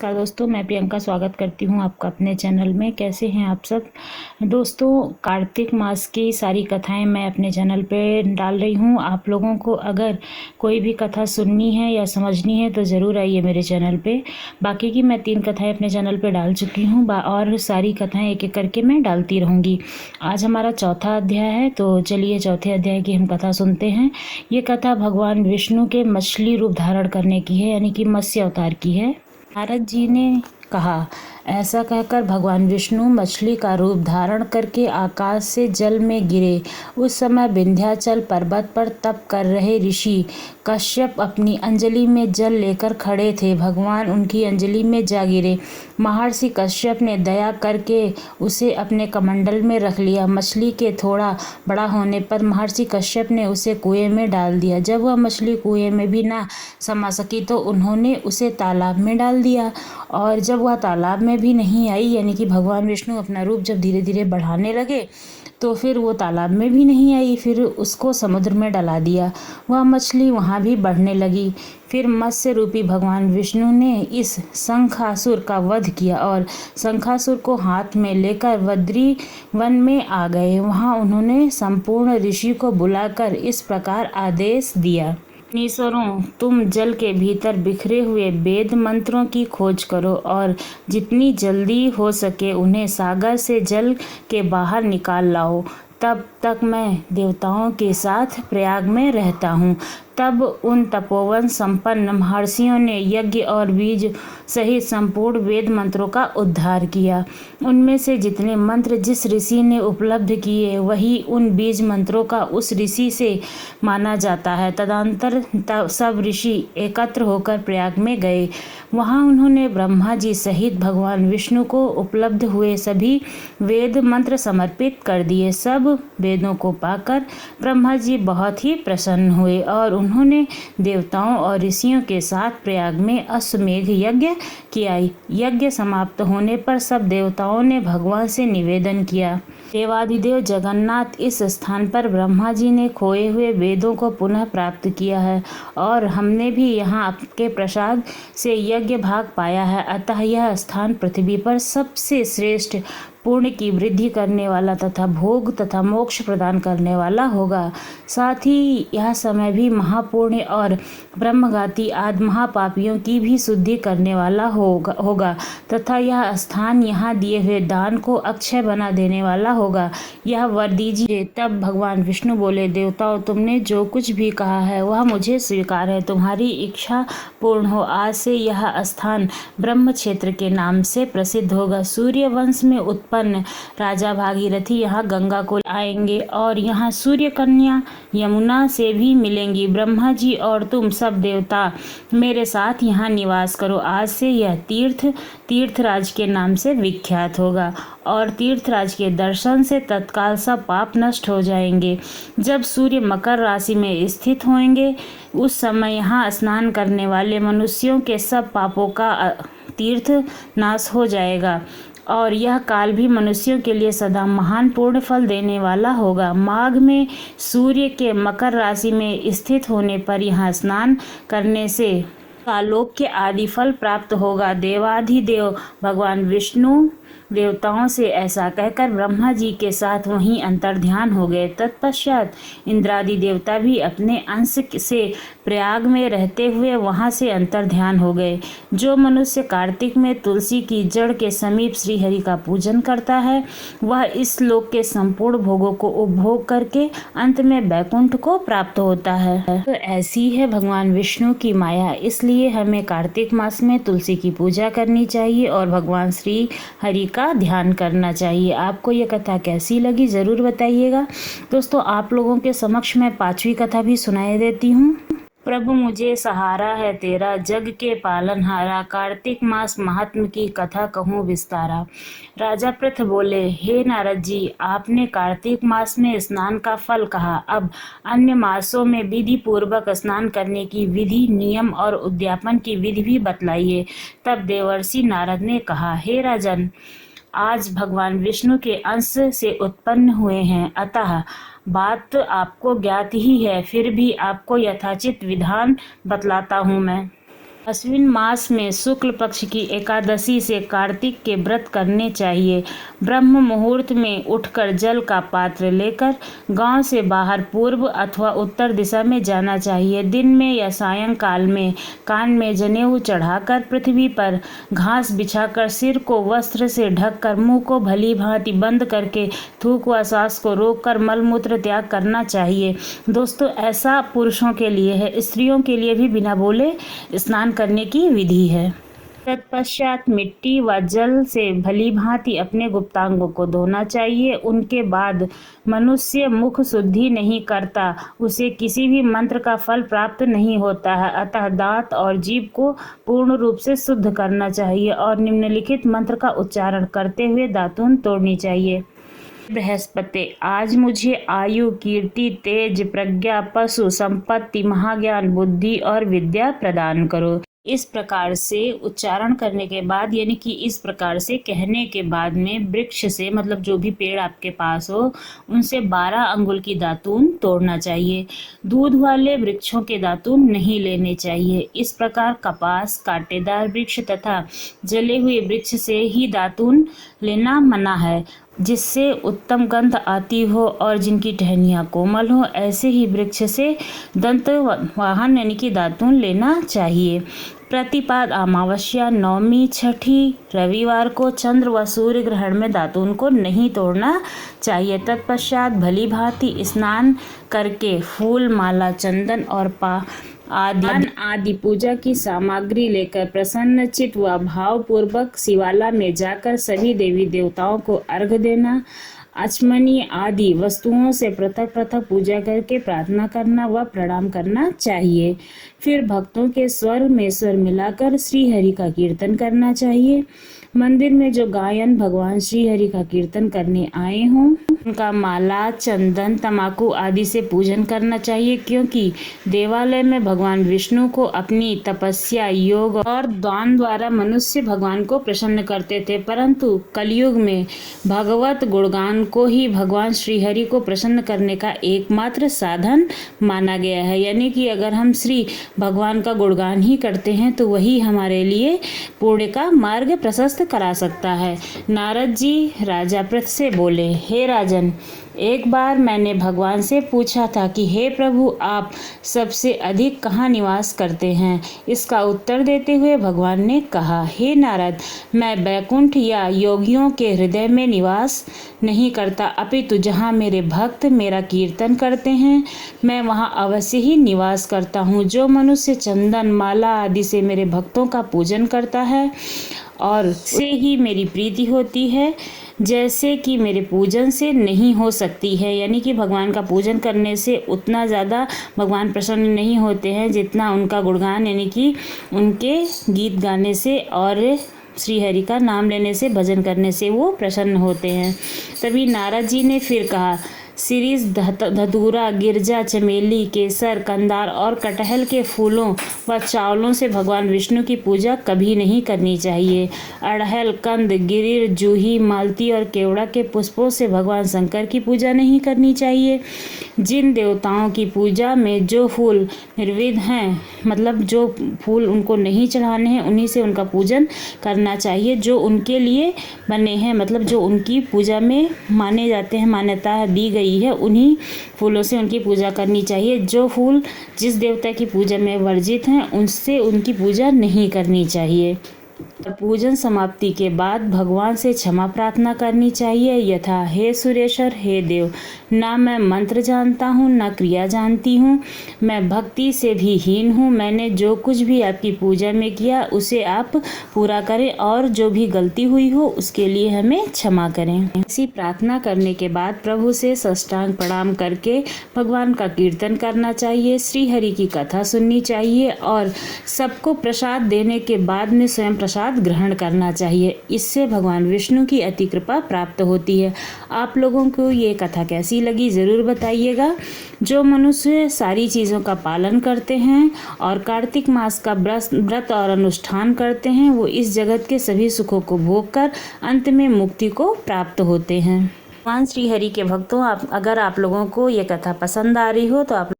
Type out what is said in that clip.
नमस्कार दोस्तों, मैं प्रियंका स्वागत करती हूँ आपका अपने चैनल में। कैसे हैं आप सब दोस्तों। कार्तिक मास की सारी कथाएं मैं अपने चैनल पे डाल रही हूँ। आप लोगों को अगर कोई भी कथा सुननी है या समझनी है तो ज़रूर आइए मेरे चैनल पे। बाकी की मैं 3 कथाएं अपने चैनल पे डाल चुकी हूँ और सारी कथाएँ एक एक करके मैं डालती रहूँगी। आज हमारा चौथा अध्याय है, तो चलिए चौथे अध्याय की हम कथा सुनते हैं। ये कथा भगवान विष्णु के मछली रूप धारण करने की है, यानी कि मत्स्य अवतार की है। नारद जी ने कहा, ऐसा कहकर भगवान विष्णु मछली का रूप धारण करके आकाश से जल में गिरे। उस समय विंध्याचल पर्वत पर तप कर रहे ऋषि कश्यप अपनी अंजलि में जल लेकर खड़े थे। भगवान उनकी अंजलि में जा गिरे। महर्षि कश्यप ने दया करके उसे अपने कमंडल में रख लिया। मछली के थोड़ा बड़ा होने पर महर्षि कश्यप ने उसे कुएं में डाल दिया। जब वह मछली कुएं में भी ना समा सकी तो उन्होंने उसे तालाब में डाल दिया, और जब वह तालाब में भी नहीं आई, यानी कि भगवान विष्णु अपना रूप जब धीरे धीरे बढ़ाने लगे तो फिर वो तालाब में भी नहीं आई, फिर उसको समुद्र में डला दिया। वह मछली वहाँ भी बढ़ने लगी। फिर मत्स्य रूपी भगवान विष्णु ने इस शंखासुर का वध किया और शंखासुर को हाथ में लेकर बद्री वन में आ गए। वहाँ उन्होंने संपूर्ण ऋषि को बुलाकर इस प्रकार आदेश दिया, मुनीश्वरों, तुम जल के भीतर बिखरे हुए वेद मंत्रों की खोज करो और जितनी जल्दी हो सके उन्हें सागर से जल के बाहर निकाल लाओ। तब तक मैं देवताओं के साथ प्रयाग में रहता हूँ। तब उन तपोवन संपन्न महर्षियों ने यज्ञ और बीज सहित संपूर्ण वेद मंत्रों का उद्धार किया। उनमें से जितने मंत्र जिस ऋषि ने उपलब्ध किए वही उन बीज मंत्रों का उस ऋषि से माना जाता है। तदंतर सब ऋषि एकत्र होकर प्रयाग में गए। वहाँ उन्होंने ब्रह्मा जी सहित भगवान विष्णु को उपलब्ध हुए सभी वेद मंत्र समर्पित कर दिए। सब वेदों को पाकर ब्रह्मा जी बहुत ही प्रसन्न हुए और उन्होंने देवताओं और ऋषियों के साथ प्रयाग में अश्वमेध यज्ञ किया। यज्ञ समाप्त होने पर सब देवताओं ने भगवान से निवेदन किया, देवाधिदेव जगन्नाथ, इस स्थान पर ब्रह्मा जी ने खोए हुए वेदों को पुनः प्राप्त किया है और हमने भी यहाँ आपके प्रसाद से यज्ञ भाग पाया है। अतः यह स्थान पृथ्वी पर सबसे श्रेष्ठ, पुण्य की वृद्धि करने वाला तथा भोग तथा मोक्ष प्रदान करने वाला होगा। साथ ही यह समय भी महापुण्य और ब्रह्मघाती आदि महापापियों की भी शुद्धि करने वाला होगा तथा यह स्थान यहाँ दिए हुए दान को अक्षय बना देने वाला होगा। यह वर दीजिए। तब भगवान विष्णु बोले, देवताओं, तुमने जो कुछ भी कहा है वह मुझे स्वीकार है। तुम्हारी इच्छा पूर्ण हो। आज से यह स्थान ब्रह्म क्षेत्र के नाम से प्रसिद्ध होगा। सूर्य वंश में उत्पन्न राजा भागीरथी यहाँ गंगा को आएंगे और यहाँ सूर्य कन्या यमुना से भी मिलेंगी। ब्रह्मा जी और तुम सब देवता मेरे साथ यहाँ निवास करो। आज से यह तीर्थराज के नाम से विख्यात होगा और तीर्थराज के दर्शन से तत्काल सब पाप नष्ट हो जाएंगे। जब सूर्य मकर राशि में स्थित होंगे उस समय यहाँ स्नान करने वाले मनुष्यों के सब पापों का तीर्थ नाश हो जाएगा और यह काल भी मनुष्यों के लिए सदा महान पूर्ण फल देने वाला होगा। माघ में सूर्य के मकर राशि में स्थित होने पर यहाँ स्नान करने से कालोक के आदि फल प्राप्त होगा। देवाधिदेव भगवान विष्णु देवताओं से ऐसा कहकर ब्रह्मा जी के साथ वहीं अंतर्ध्यान हो गए। तत्पश्चात इंद्रादि देवता भी अपने अंश से प्रयाग में रहते हुए वहां से अंतर्ध्यान हो गए। जो मनुष्य कार्तिक में तुलसी की जड़ के समीप श्री हरि का पूजन करता है वह इस लोक के संपूर्ण भोगों को उपभोग करके अंत में वैकुंठ को प्राप्त होता है। तो ऐसी है भगवान विष्णु की माया, इसलिए हमें कार्तिक मास में तुलसी की पूजा करनी चाहिए और भगवान श्री हरि का ध्यान करना चाहिए। आपको ये कथा कैसी लगी ज़रूर बताइएगा। दोस्तों, आप लोगों के समक्ष मैं 5वीं कथा भी सुनाई देती हूँ। प्रभु मुझे सहारा है तेरा, जग के पालनहारा, कार्तिक मास महात्म की कथा कहूँ विस्तारा। राजा पृथ बोले, हे नारद जी, आपने कार्तिक मास में स्नान का फल कहा, अब अन्य मासों में विधि पूर्वक स्नान करने की विधि, नियम और उद्यापन की विधि भी बतलाइए। तब देवर्षि नारद ने कहा, हे राजन, आज भगवान विष्णु के अंश से उत्पन्न हुए हैं, अतः बात आपको ज्ञात ही है, फिर भी आपको यथाचित विधान बतलाता हूँ मैं। अश्विन मास में शुक्ल पक्ष की एकादशी से कार्तिक के व्रत करने चाहिए। ब्रह्म मुहूर्त में उठकर जल का पात्र लेकर गांव से बाहर पूर्व अथवा उत्तर दिशा में जाना चाहिए। दिन में या सायंकाल में कान में जनेऊ चढ़ाकर पृथ्वी पर घास बिछाकर सिर को वस्त्र से ढककर मुंह को भली भांति बंद करके थूक व सांस को रोककर मलमूत्र त्याग करना चाहिए। दोस्तों, ऐसा पुरुषों के लिए है, स्त्रियों के लिए भी बिना बोले स्नान करने की विधि है। तत्पश्चात मिट्टी व जल से भली भांति अपने गुप्तांगों को धोना चाहिए। उनके बाद मनुष्य मुख शुद्धि नहीं करता, उसे किसी भी मंत्र का फल प्राप्त नहीं होता है। अतः दांत और जीभ को पूर्ण रूप से शुद्ध करना चाहिए और निम्नलिखित मंत्र का उच्चारण करते हुए दातून तोड़नी चाहिए। बृहस्पति, आज मुझे आयु, कीर्ति, तेज, प्रज्ञा, पशु संपत्ति, महाज्ञान, बुद्धि और विद्या प्रदान करो। इस प्रकार से उच्चारण करने के बाद, यानी कि इस प्रकार से कहने के बाद में वृक्ष से, मतलब जो भी पेड़ आपके पास हो, उनसे 12 अंगुल की दातून तोड़ना चाहिए। दूध वाले वृक्षों के दातून नहीं लेने चाहिए। इस प्रकार कपास, कांटेदार वृक्ष तथा जले हुए वृक्ष से ही दातून लेना मना है, जिससे उत्तम गंध आती हो और जिनकी टहनियाँ कोमल हो, ऐसे ही वृक्ष से दंत वाहन यानी कि दातून लेना चाहिए। प्रतिपाद, अमावस्या, नवमी, छठी, रविवार को चंद्र व सूर्य ग्रहण में दातून को नहीं तोड़ना चाहिए। तत्पश्चात भली भांति स्नान करके फूल, माला, चंदन और आदि पूजा की सामग्री लेकर प्रसन्न चित्त व भावपूर्वक शिवाला में जाकर सभी देवी देवताओं को अर्घ्य देना। आचमनी आदि वस्तुओं से पृथक पृथक पूजा करके प्रार्थना करना व प्रणाम करना चाहिए। फिर भक्तों के स्वर में स्वर मिलाकर श्री हरि का कीर्तन करना चाहिए। मंदिर में जो गायन भगवान श्री हरि का कीर्तन करने आए हों, उनका माला, चंदन, तमाकू आदि से पूजन करना चाहिए, क्योंकि देवालय में भगवान विष्णु को अपनी तपस्या, योग और दान द्वारा मनुष्य भगवान को प्रसन्न करते थे। परंतु कलयुग में भगवत गुणगान को ही भगवान श्री हरि को प्रसन्न करने का एकमात्र साधन माना गया है। यानी कि अगर हम श्री भगवान का गुणगान ही करते हैं तो वही हमारे लिए पुण्य का मार्ग प्रशस्त करा सकता है। नारद जी राजा पृथ से बोले, हे राजन, एक बार मैंने भगवान से पूछा था कि हे प्रभु, आप सबसे अधिक कहाँ निवास करते हैं। इसका उत्तर देते हुए भगवान ने कहा, हे नारद, मैं बैकुंठ या योगियों के हृदय में निवास नहीं करता, अपितु जहाँ मेरे भक्त मेरा कीर्तन करते हैं मैं वहाँ अवश्य ही निवास करता हूँ। जो मनुष्य चंदन, माला आदि से मेरे भक्तों का पूजन करता है और से ही मेरी प्रीति होती है, जैसे कि मेरे पूजन से नहीं हो सकती है। यानी कि भगवान का पूजन करने से उतना ज़्यादा भगवान प्रसन्न नहीं होते हैं जितना उनका गुणगान यानी कि उनके गीत गाने से और श्री हरि का नाम लेने से, भजन करने से वो प्रसन्न होते हैं। तभी नारद जी ने फिर कहा, शिरीष, धतूरा, गिरजा, चमेली, केसर, कंदार और कटहल के फूलों व चावलों से भगवान विष्णु की पूजा कभी नहीं करनी चाहिए। अड़हल, कंद, गिरिर, जूही, मालती और केवड़ा के पुष्पों से भगवान शंकर की पूजा नहीं करनी चाहिए। जिन देवताओं की पूजा में जो फूल निर्विध हैं, मतलब जो फूल उनको नहीं चढ़ाने हैं, उन्हीं से उनका पूजन करना चाहिए। जो उनके लिए बने हैं, मतलब जो उनकी पूजा में माने जाते हैं, मान्यता दी गई है, उन्हीं फूलों से उनकी पूजा करनी चाहिए। जो फूल जिस देवता की पूजा में वर्जित हैं, उनसे उनकी पूजा नहीं करनी चाहिए। पूजन समाप्ति के बाद भगवान से क्षमा प्रार्थना करनी चाहिए, यथा, हे सुरेश्वर, हे देव, ना मैं मंत्र जानता हूँ ना क्रिया जानती हूँ, मैं भक्ति से भी हीन हूँ। मैंने जो कुछ भी आपकी पूजा में किया उसे आप पूरा करें और जो भी गलती हुई हो उसके लिए हमें क्षमा करें। ऐसी प्रार्थना करने के बाद प्रभु से साष्टांग प्रणाम करके भगवान का कीर्तन करना चाहिए, श्री हरि की कथा सुननी चाहिए और सबको प्रसाद देने के बाद में स्वयं प्रसाद ग्रहण करना चाहिए। इससे भगवान विष्णु की अति कृपा प्राप्त होती है। आप लोगों को ये कथा कैसी लगी ज़रूर बताइएगा। जो मनुष्य सारी चीज़ों का पालन करते हैं और कार्तिक मास का व्रत और अनुष्ठान करते हैं, वो इस जगत के सभी सुखों को भोग कर अंत में मुक्ति को प्राप्त होते हैं। भगवान श्री हरि के भक्तों, अगर आप लोगों को ये कथा पसंद आ रही हो तो आप